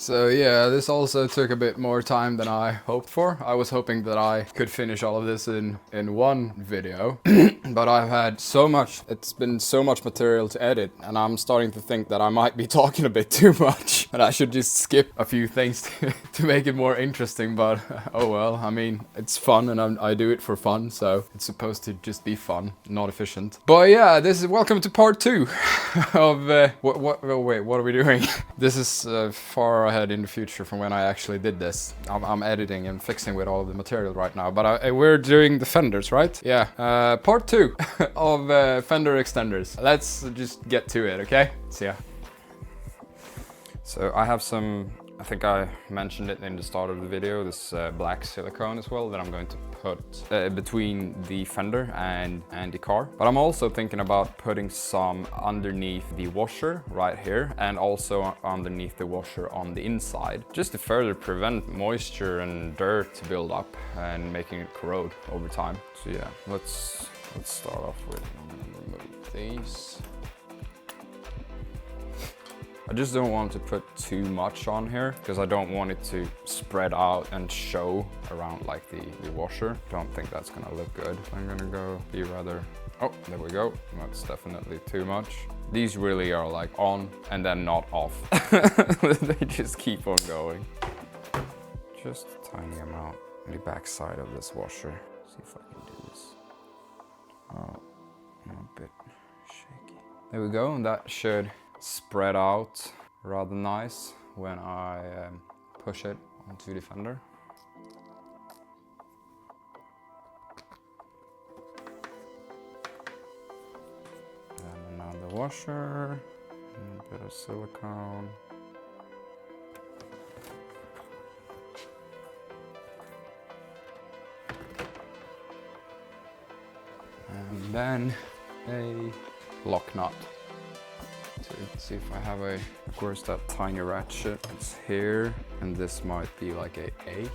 So yeah, this also took a bit more time than I hoped for. I was hoping that I could finish all of this in one video, but I've had so much, it's been so much material to edit, and I'm starting to think that I might be talking a bit too much, and I should just skip a few things to make it more interesting, but oh well, I mean, it's fun, and I do it for fun, so it's supposed to just be fun, not efficient. But yeah, this is welcome to part 2 of, oh wait, what are we doing? This is far ahead in the future from when I actually did this. I'm editing and fixing with all of the material right now, but we're doing the Fenders, right? Yeah, part 2 of Fender Extenders. Let's just get to it, okay? See ya. So I have some, I think I mentioned it in the start of the video, this black silicone as well that I'm going to put between the fender and the car. But I'm also thinking about putting some underneath the washer right here and also underneath the washer on the inside, just to further prevent moisture and dirt to build up and making it corrode over time. So yeah, let's start off with remove these. I just don't want to put too much on here because I don't want it to spread out and show around like the washer. Don't think that's gonna look good. I'm gonna go be rather, oh, there we go. That's definitely too much. These really are like on and then not off. They just keep on going. Just a tiny amount on the back side of this washer. See if I can do this. Oh, I'm a bit shaky. There we go, and that should spread out rather nice when I push it onto the fender. And another washer, and a bit of silicone. And then a lock nut. Let's see if I have a, of course that tiny ratchet, it's here, and this might be like a 8.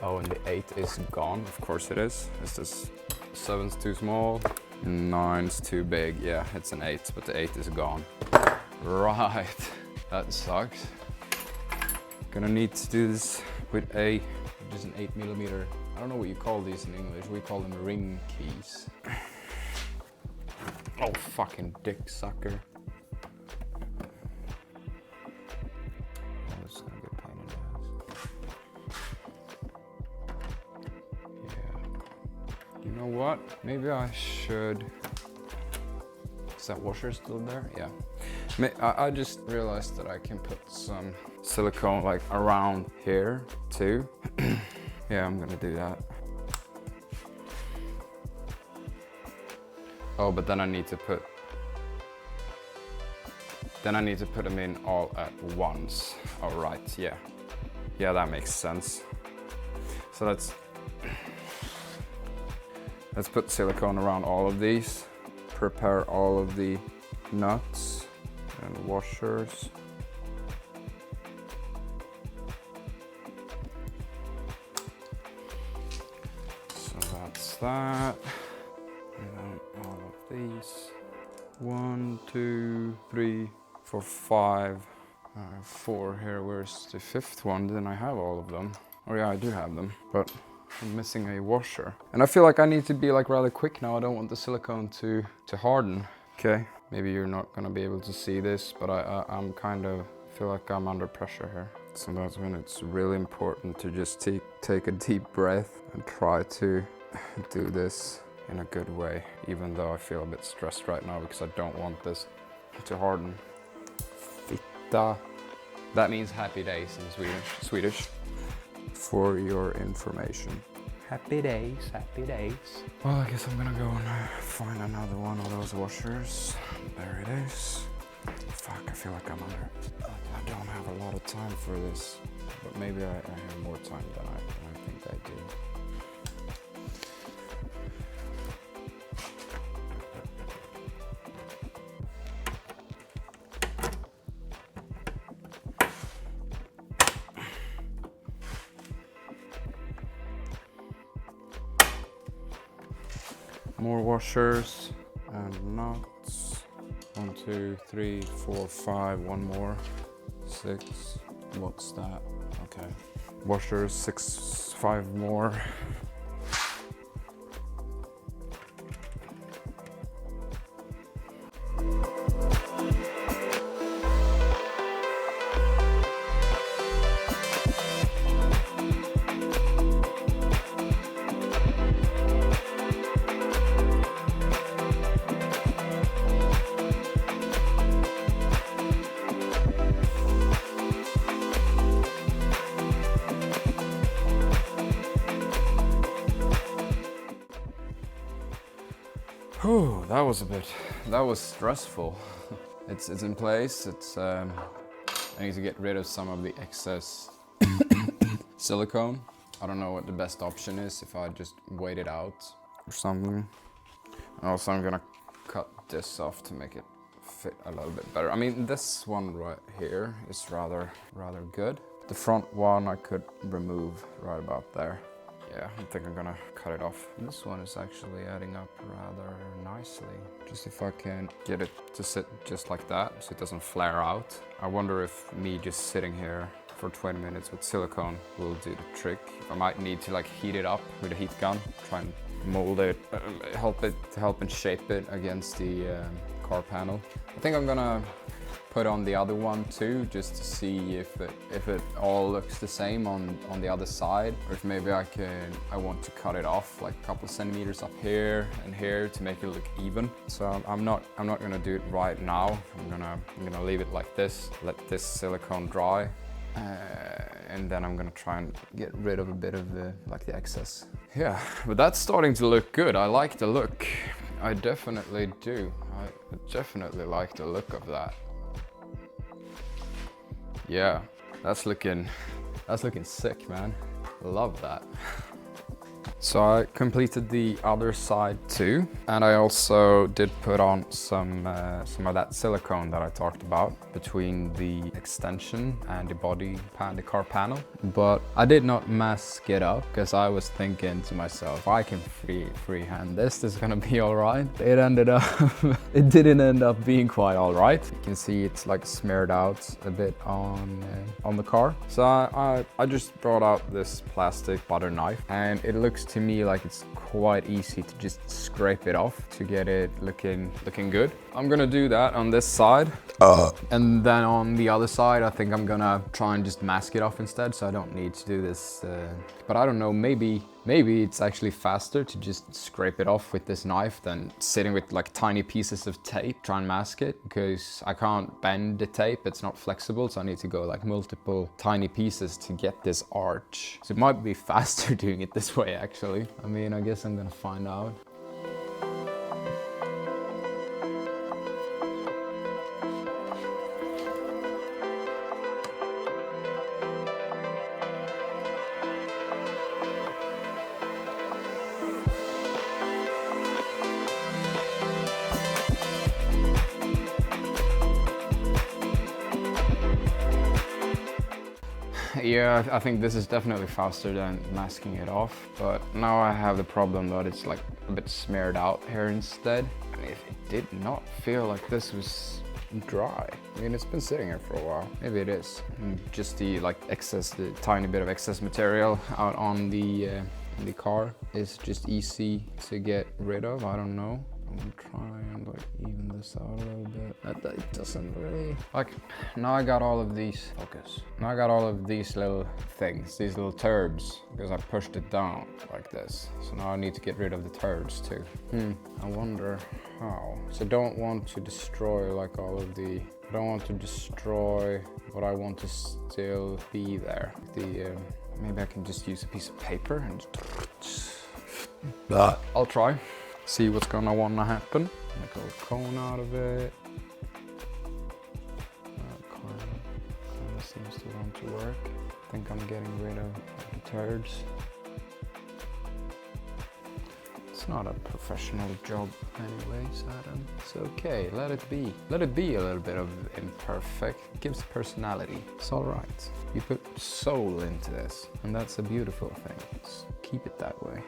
Oh, and the 8 is gone, of course it is. It's just 7's too small, 9's too big. Yeah, it's an 8, but the 8 is gone. Right, that sucks. Gonna need to do this with just an 8mm. I don't know what you call these in English, we call them ring keys. Oh, fucking dick sucker. You know what? Maybe I should... Is that washer still there? Yeah. I just realized that I can put some silicone like around here too. Yeah, I'm gonna do that. Oh, but then I need to put... Then I need to put them in all at once. All right, yeah. Yeah, that makes sense. So let's put silicone around all of these, prepare all of the nuts and washers. So that's that. And then all of these. 1, 2, 3, 4, 5. 4 here, where's the 5th one? Didn't I have all of them? Oh yeah, I do have them, but I'm missing a washer. And I feel like I need to be like rather quick now. I don't want the silicone to harden. Okay, maybe you're not gonna be able to see this, but I'm kind of feel like I'm under pressure here. So that's when it's really important to just take a deep breath and try to do this in a good way, even though I feel a bit stressed right now because I don't want this to harden. Fitta. That means happy days in Swedish. For your information. Happy days, happy days. Well, I guess I'm gonna go and find another one of those washers. There it is. Fuck, I feel like I'm under. I don't have a lot of time for this, but maybe I have more time than I think I do. More washers and nuts. 1, 2, 3, 4, 5, one more. 6, What's that? Okay. Washers, 5 more. Oh, that was stressful. It's in place. I need to get rid of some of the excess silicone. I don't know what the best option is, if I just wait it out or something. Also, I'm gonna cut this off to make it fit a little bit better. I mean, this one right here is rather good. The front one I could remove right about there. Yeah, I think I'm gonna cut it off. This one is actually adding up rather nicely. Just if I can get it to sit just like that, so it doesn't flare out. I wonder if me just sitting here for 20 minutes with silicone will do the trick. I might need to like heat it up with a heat gun, try and mold it, help and shape it against the car panel. I think I'm gonna put on the other one too, just to see if it all looks the same on the other side, or if maybe I want to cut it off like a couple centimeters up here and here to make it look even. So I'm not gonna do it right now. I'm gonna leave it like this, let this silicone dry, and then I'm gonna try and get rid of a bit of the excess. Yeah, but that's starting to look good. I like the look. I definitely do. I definitely like the look of that. Yeah, that's looking sick, man. Love that. So I completed the other side too, and I also did put on some of that silicone that I talked about between the extension and the body pan, the car panel. But I did not mask it up because I was thinking to myself, I can freehand this is gonna be all right. It ended up, it didn't end up being quite all right. You can see it's like smeared out a bit on the car. So I just brought out this plastic butter knife, and it looks to me like it's quite easy to just scrape it off to get it looking good. I'm gonna do that on this side. And then on the other side, I think I'm gonna try and just mask it off instead, so I don't need to do this. But I don't know, maybe it's actually faster to just scrape it off with this knife than sitting with like tiny pieces of tape, try and mask it, because I can't bend the tape, it's not flexible, so I need to go like multiple tiny pieces to get this arch. So it might be faster doing it this way actually. I mean, I guess I'm gonna find out. Yeah, I think this is definitely faster than masking it off, but now I have the problem that it's like a bit smeared out here instead. And if it did not feel like this was dry, I mean, it's been sitting here for a while. Maybe it is. And just the like excess, the tiny bit of excess material out on the car is just easy to get rid of. I don't know. I'm gonna try and like even this out a little bit. It doesn't really, like, now I got all of these, focus. Now I got all of these little things, these little turds, because I pushed it down like this. So now I need to get rid of the turds too. I wonder how. So I don't want to destroy like all of the, I don't want to destroy what I want to still be there. Maybe I can just use a piece of paper and just, I'll try. See what's gonna wanna happen. Make a little cone out of it. Kinda seems to want to work. I think I'm getting rid of the turds. It's not a professional job anyways, Adam. It's okay, let it be. Let it be a little bit of imperfect. It gives personality. It's all right. You put soul into this, and that's a beautiful thing. Just keep it that way.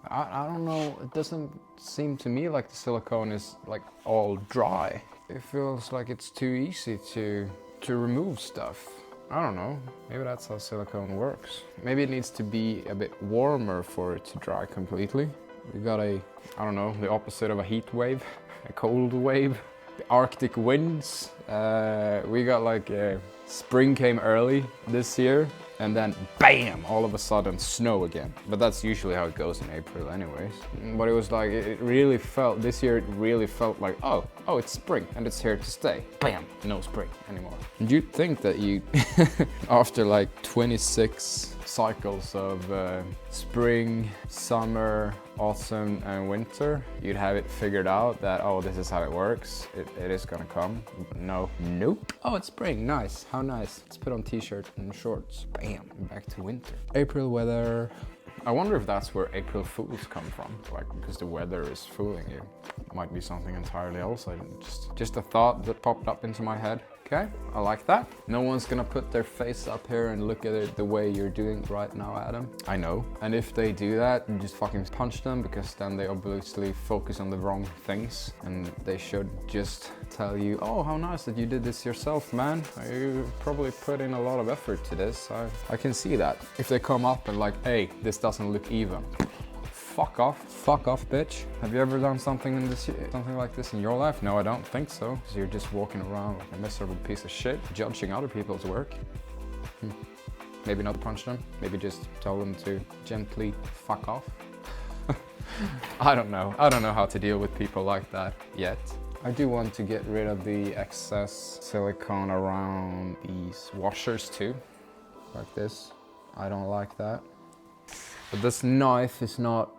I don't know, it doesn't seem to me like the silicone is like all dry. It feels like it's too easy to remove stuff. I don't know, maybe that's how silicone works. Maybe it needs to be a bit warmer for it to dry completely. We got I don't know, the opposite of a heat wave, a cold wave. The Arctic winds. We got like spring came early this year, and then BAM! All of a sudden snow again. But that's usually how it goes in April anyways. But it was like, it really felt, this year it really felt like, oh, it's spring and it's here to stay. BAM! No spring anymore. And you'd think that you, after like 26 cycles of spring, summer, autumn and winter, you'd have it figured out that, oh, this is how it works. It is gonna come. No. Nope. Oh, it's spring. Nice. How nice. Let's put on t-shirt and shorts. Bam. Back to winter. April weather. I wonder if that's where April Fools come from. Like, because the weather is fooling you. Might be something entirely else. Just a thought that popped up into my head. Okay, I like that. No one's gonna put their face up here and look at it the way you're doing right now, Adam. I know. And if they do that, you just fucking punch them, because then they obviously focus on the wrong things. And they should just tell you, oh, how nice that you did this yourself, man. You probably put in a lot of effort to this. I can see that. If they come up and like, hey, this doesn't look even. Fuck off, bitch. Have you ever done something like this in your life? No, I don't think so. Because you're just walking around like a miserable piece of shit, judging other people's work. Maybe not punch them. Maybe just tell them to gently fuck off. I don't know. I don't know how to deal with people like that yet. I do want to get rid of the excess silicone around these washers too. Like this. I don't like that. But this knife is not,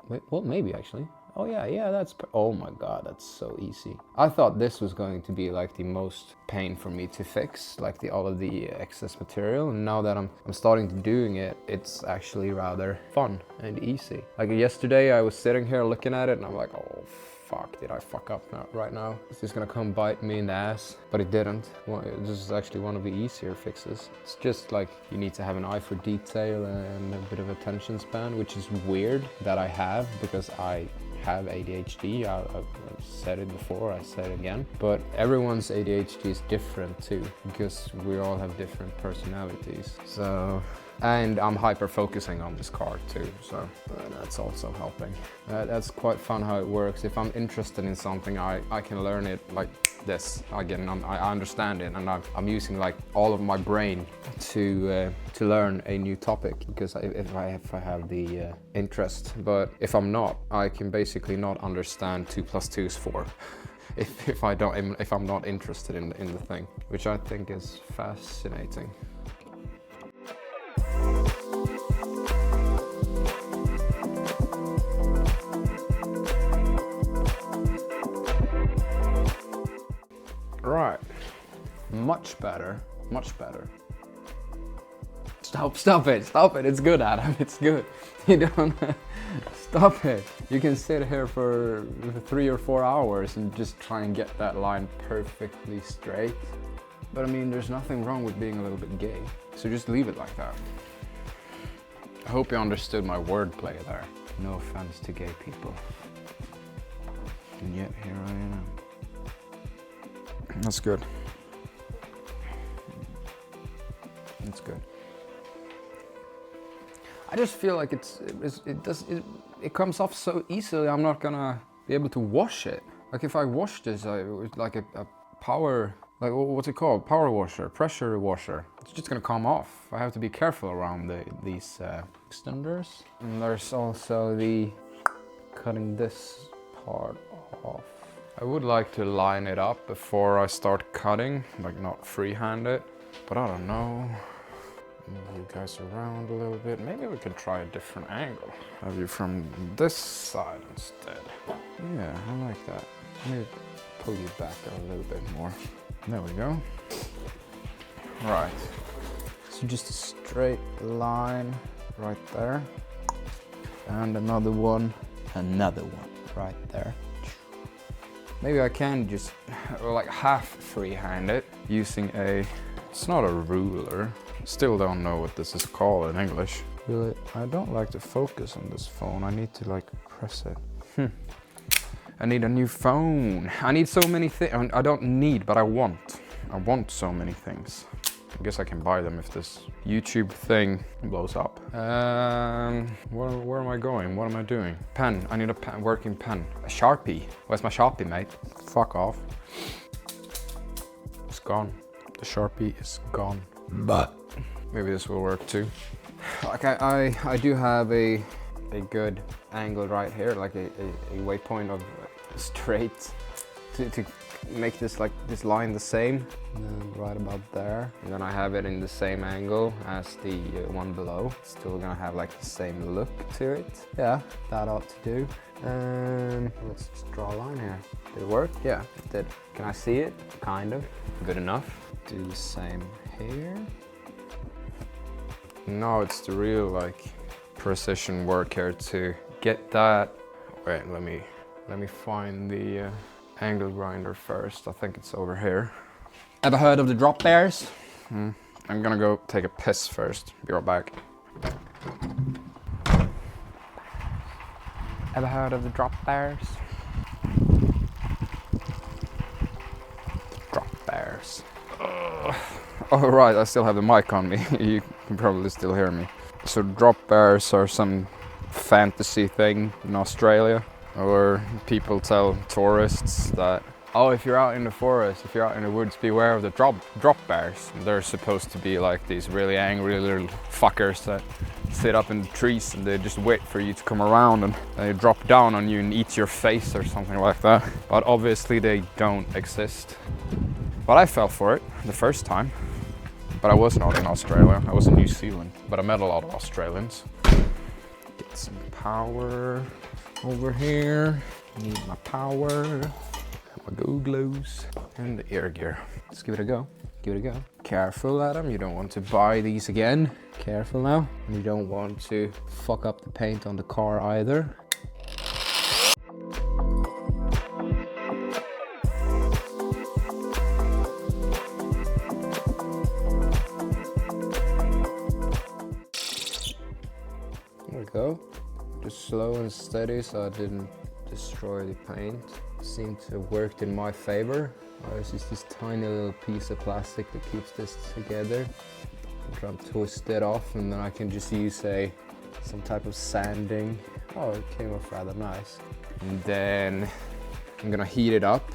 wait, well, maybe actually. Oh yeah, oh my God, that's so easy. I thought this was going to be like the most pain for me to fix, like all of the excess material. And now that I'm starting to doing it, it's actually rather fun and easy. Like yesterday I was sitting here looking at it and I'm like, oh fuck, did I fuck up right now? Is this gonna come bite me in the ass? But it didn't. Well, this is actually one of the easier fixes. It's just like you need to have an eye for detail and a bit of attention span, which is weird that I have, because I have ADHD. I've said it before, I say it again. But everyone's ADHD is different too, because we all have different personalities. So, and I'm hyper focusing on this card too, so that's also helping. That's quite fun how it works. If I'm interested in something, I can learn it like this. Again, I understand it, and I'm using like all of my brain to learn a new topic, because if I have the interest. But if I'm not, I can basically not understand 2 + 2 is 4. If I'm not interested in the thing, which I think is fascinating. Right, much better. Stop it, it's good, Adam, it's good. You don't, stop it. You can sit here for 3 or 4 hours and just try and get that line perfectly straight. But I mean, there's nothing wrong with being a little bit gay, so just leave it like that. I hope you understood my wordplay there. No offense to gay people. And yet, here I am. That's good. That's good. I just feel like it comes off so easily. I'm not gonna be able to wash it. Like if I wash this, it's like a power, like what's it called? Power washer, pressure washer. It's just gonna come off. I have to be careful around these extenders. And there's also the cutting this part off. I would like to line it up before I start cutting, like not freehand it, but I don't know. Move you guys around a little bit. Maybe we could try a different angle. Have you from this side instead. Yeah, I like that. Let me pull you back a little bit more. There we go. Right. So just a straight line right there. And another one right there. Maybe I can just like half freehand it using it's not a ruler. Still don't know what this is called in English. Will it? I don't like to focus on this phone. I need to like press it. I need a new phone. I need so many things. I don't need, but I want. I want so many things. I guess I can buy them if this YouTube thing blows up. Where am I going? What am I doing? Pen. I need a pen, working pen. A Sharpie. Where's my Sharpie, mate? Fuck off. It's gone. The Sharpie is gone. But maybe this will work too. Like I do have a good angle right here, like a waypoint of straight to make this like this line the same, and then right about there, and then I have it in the same angle as the one below. Still gonna have like the same look to it. Yeah, that ought to do. Let's just draw a line here. Did it work? Yeah, it did. Can I see it? Kind of. Good enough. Do the same here. Now it's the real like precision work here to get that. Wait, let me find the angle grinder first. I think it's over here. Ever heard of the drop bears? I'm gonna go take a piss first. Be right back. Ever heard of the drop bears? Drop bears. Oh right, I still have the mic on me. You can probably still hear me. So drop bears are some fantasy thing in Australia, or people tell tourists that, oh, if you're out in the forest, if you're out in the woods, beware of the drop bears. They're supposed to be like these really angry little fuckers that sit up in the trees and they just wait for you to come around and they drop down on you and eat your face or something like that. But obviously they don't exist. But I fell for it the first time. But I was not in Australia, I was in New Zealand. But I met a lot of Australians. Get some power over here. Need my power, my googles, and the ear gear. Let's give it a go. Give it a go. Careful, Adam, you don't want to buy these again. Careful now. You don't want to fuck up the paint on the car either. There we go. Just slow and steady so I didn't destroy the paint. Seemed to have worked in my favor. There's just this tiny little piece of plastic that keeps this together. I'm trying to twist it off and then I can just use some type of sanding. Oh, it came off rather nice. And then I'm gonna heat it up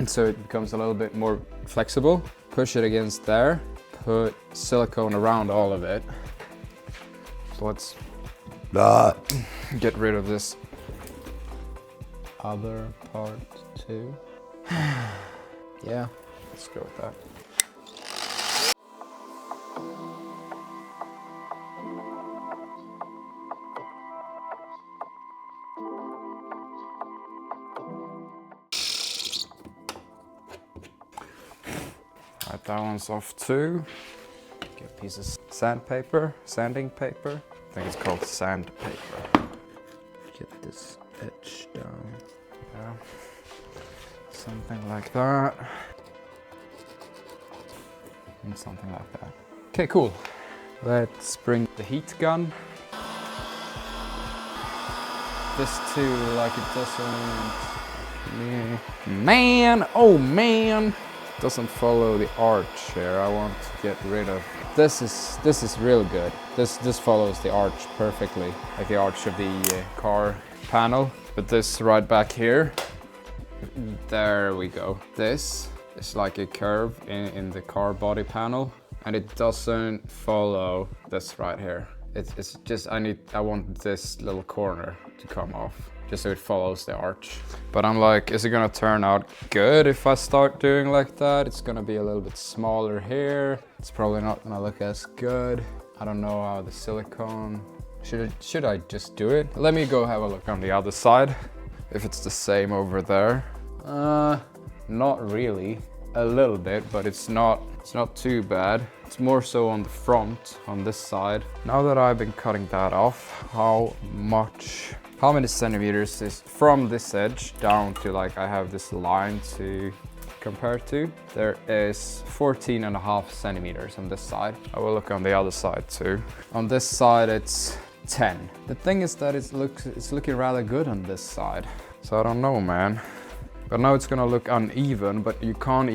so it becomes a little bit more flexible. Push it against there. Put silicone around all of it. So let's get rid of this other part too. Yeah, let's go with that. Right, that one's off too. Get a piece of sanding paper. I think it's called sandpaper. Get this etched down. Yeah. Something like that. And something like that. Okay, cool. Let's bring the heat gun. This too, like it doesn't... Man, oh man! Doesn't follow the arch here. I want to get rid of... This is real good. This follows the arch perfectly, like the arch of the car panel. But this right back here, there we go. This is like a curve in the car body panel, and it doesn't follow this right here. It's just I want this little corner to come off, just so it follows the arch. But I'm like, is it gonna turn out good if I start doing like that? It's gonna be a little bit smaller here. It's probably not gonna look as good. I don't know how the silicone, should I just do it? Let me go have a look on the other side, if it's the same over there. Not really. A little bit, but it's not too bad. It's more so on the front, on this side. Now that I've been cutting that off, how many centimeters is from this edge down to, like, I have this line to compared to. There is 14.5 centimeters on this side. I will look on the other side too. On this side it's 10. The thing is that it's looking rather good on this side. So I don't know, man. But now it's gonna look uneven, but you can't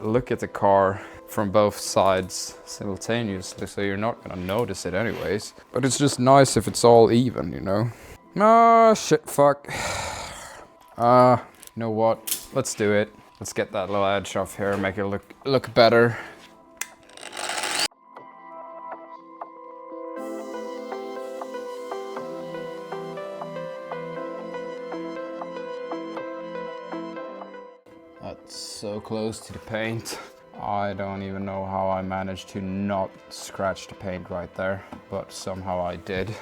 look at the car from both sides simultaneously, so you're not gonna notice it anyways. But it's just nice if it's all even, you know? Ah, shit, fuck. You know what? Let's do it. Let's get that little edge off here and make it look better. That's so close to the paint. I don't even know how I managed to not scratch the paint right there, but somehow I did.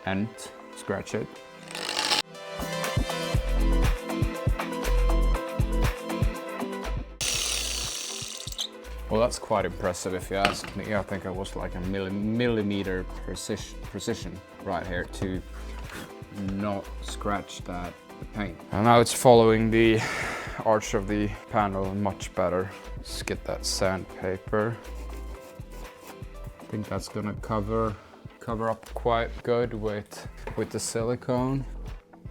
And scratch it. Well, that's quite impressive if you ask me. I think I was like a millimeter precision right here to not scratch the paint. And now it's following the arch of the panel much better. Let's get that sandpaper. I think that's gonna cover up quite good with the silicone.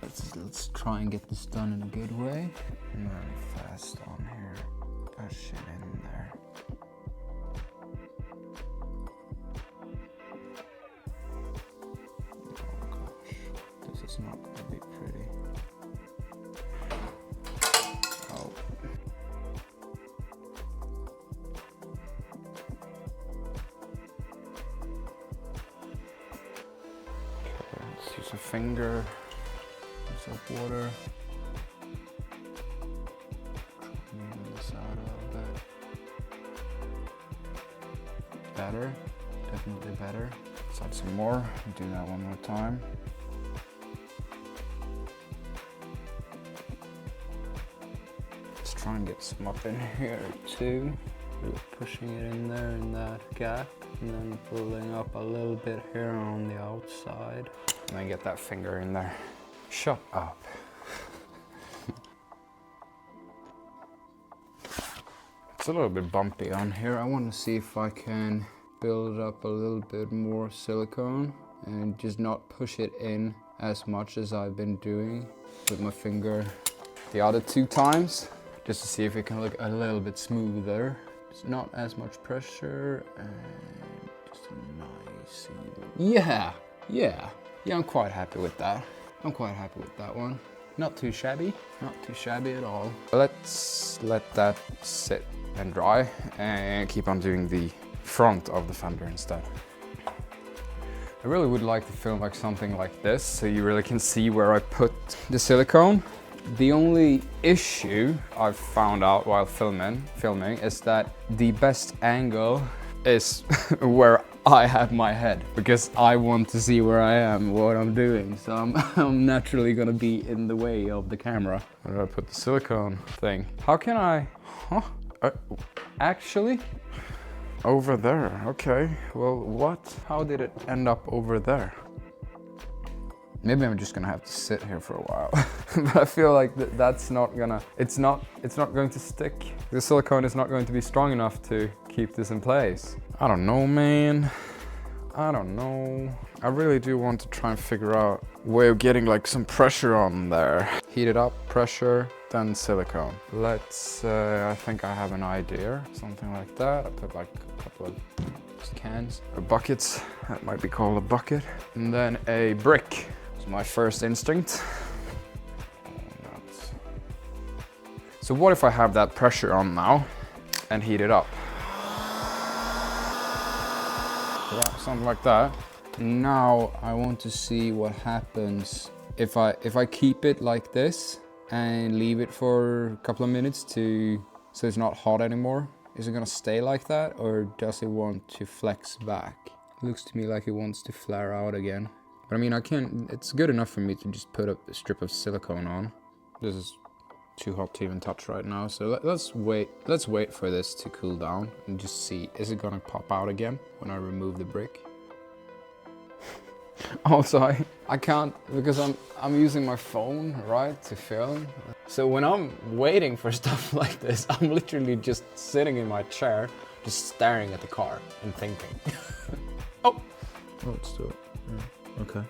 Let's try and get this done in a good way. Very fast on here. Push it in there. Oh gosh, this is not gonna be pretty. Oh. Okay, let's use a finger. Soap water. Even this out a little bit. Better, definitely better. Let's add some more. Do that one more time. Let's try and get some up in here too. Really pushing it in there in that gap, and then pulling up a little bit here on the outside, and then get that finger in there. Shut up. It's a little bit bumpy on here. I want to see if I can build up a little bit more silicone and just not push it in as much as I've been doing with my finger the other 2 times, just to see if it can look a little bit smoother. It's not as much pressure and just a nice even. Yeah, I'm quite happy with that. I'm quite happy with that one. Not too shabby at all. Let's let that sit and dry and keep on doing the front of the Fender instead. I really would like to film like something like this, so you really can see where I put the silicone. The only issue I've found out while filming is that the best angle is where I have my head, because I want to see where I am, what I'm doing. So I'm naturally gonna be in the way of the camera. Where do I put the silicone thing? How can I, actually? Over there, okay. Well, what? How did it end up over there? Maybe I'm just gonna have to sit here for a while. But I feel like that's not gonna, it's not going to stick. The silicone is not going to be strong enough to keep this in place. I don't know, man. I don't know. I really do want to try and figure out a way of getting like some pressure on there. Heat it up, pressure, then silicone. Let's, I think I have an idea. Something like that. I put like a couple of cans or buckets. That might be called a bucket. And then a brick. It's my first instinct. So what if I have that pressure on now and heat it up? Something like that. Now I want to see what happens if I keep it like this and leave it for a couple of minutes so it's not hot anymore. Is it gonna stay like that, or does it want to flex back? It looks to me like it wants to flare out again. But I mean, it's good enough for me to just put a strip of silicone on. This is too hot to even touch right now, so let's wait for this to cool down and just see, is it gonna pop out again when I remove the brick? Also, I can't, because I'm using my phone, right, to film. So when I'm waiting for stuff like this, I'm literally just sitting in my chair, just staring at the car and thinking. Oh, let's do it. Yeah. Okay.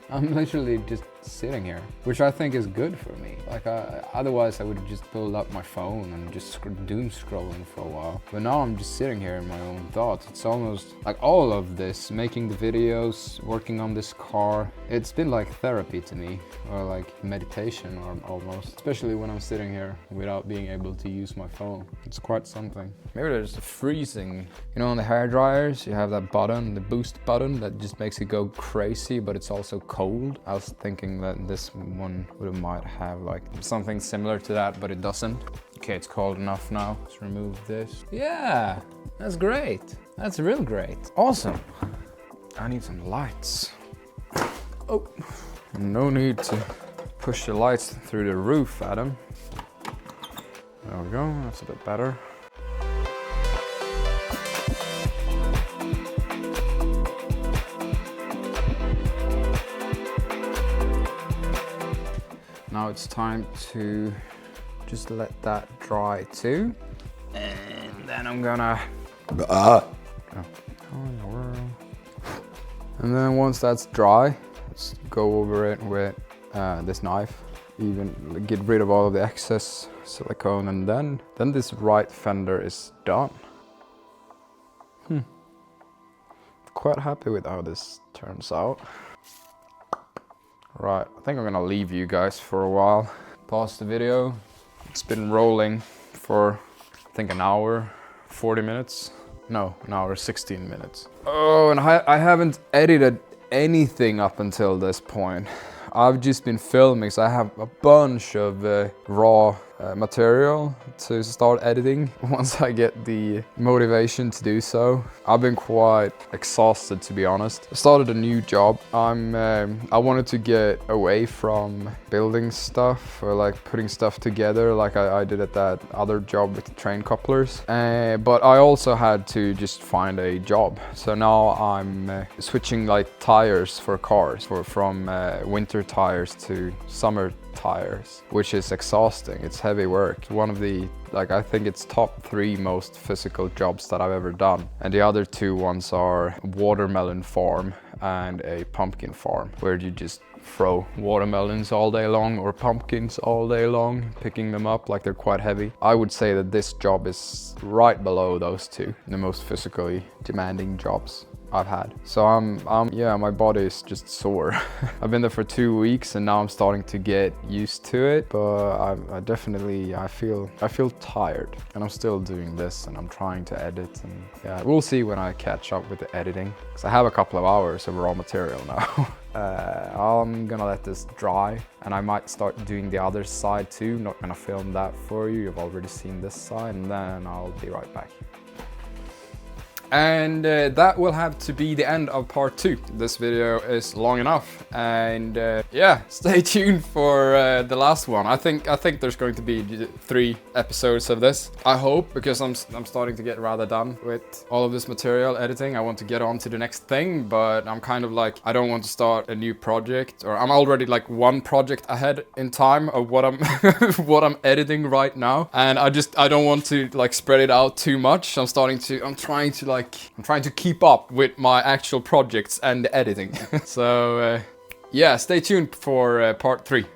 I'm literally just sitting here, which I think is good for me. Like, otherwise I would have just pulled up my phone and just doom scrolling for a while. But now I'm just sitting here in my own thoughts. It's almost like all of this, making the videos, working on this car, it's been like therapy to me, or like meditation or almost. Especially when I'm sitting here without being able to use my phone. It's quite something. Maybe there's a freezing. You know, on the hair dryers, you have that button, the boost button, that just makes it go crazy, but it's also cold. I was thinking that this one might have like something similar to that, but it doesn't. Okay, it's cold enough now. Let's remove this. Yeah, that's great. That's real great. Awesome. I need some lights. Oh, no need to push the lights through the roof, Adam. There we go, that's a bit better. Now it's time to just let that dry too. And then I'm gonna... Oh, in the world. And then once that's dry, let's go over it with this knife. Even get rid of all of the excess silicone, and then this right fender is done. Quite happy with how this turns out. Right, I think I'm gonna leave you guys for a while. Pause the video. It's been rolling for, I think, an hour, 40 minutes. No, an hour, 16 minutes. Oh, and I haven't edited anything up until this point. I've just been filming, so I have a bunch of raw material to start editing once I get the motivation to do so. I've been quite exhausted, to be honest. I started a new job. I wanted to get away from building stuff or like putting stuff together like I did at that other job with the train couplers. But I also had to just find a job. So now I'm switching like tires for cars, from winter tires to summer tires, which is exhausting. It's heavy work. One of the, like, I think it's top 3 most physical jobs that I've ever done. And the other 2 ones are a watermelon farm and a pumpkin farm, where you just throw watermelons all day long or pumpkins all day long, picking them up like they're quite heavy. I would say that this job is right below those 2, the most physically demanding jobs I've had. So yeah, my body is just sore. I've been there for 2 weeks and now I'm starting to get used to it, but I feel tired, and I'm still doing this and I'm trying to edit, and yeah, we'll see when I catch up with the editing, because I have a couple of hours of raw material now. I'm gonna let this dry, and I might start doing the other side too. Not gonna film that for you, you've already seen this side, and then I'll be right back. And that will have to be the end of part 2. This video is long enough, and yeah, stay tuned for the last one. I think there's going to be 3 episodes of this. I hope, because I'm starting to get rather done with all of this material editing. I want to get on to the next thing, but I'm kind of like, I don't want to start a new project, or I'm already like 1 project ahead in time of what I'm what I'm editing right now, and I don't want to like spread it out too much. I'm trying to keep up with my actual projects and the editing. So yeah, stay tuned for part 3.